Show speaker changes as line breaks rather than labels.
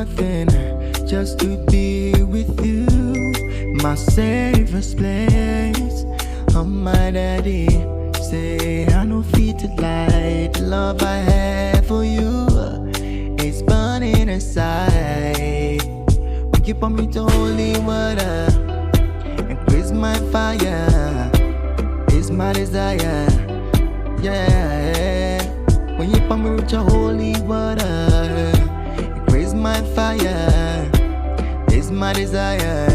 nothing just to be with you. My safest place. Oh, my daddy say I know fit to lie. The love I have for you is burning inside. When you put me to holy water, increase my fire. It's my desire. Yeah. When you put me with your holy water, increase my fire. It's my desire.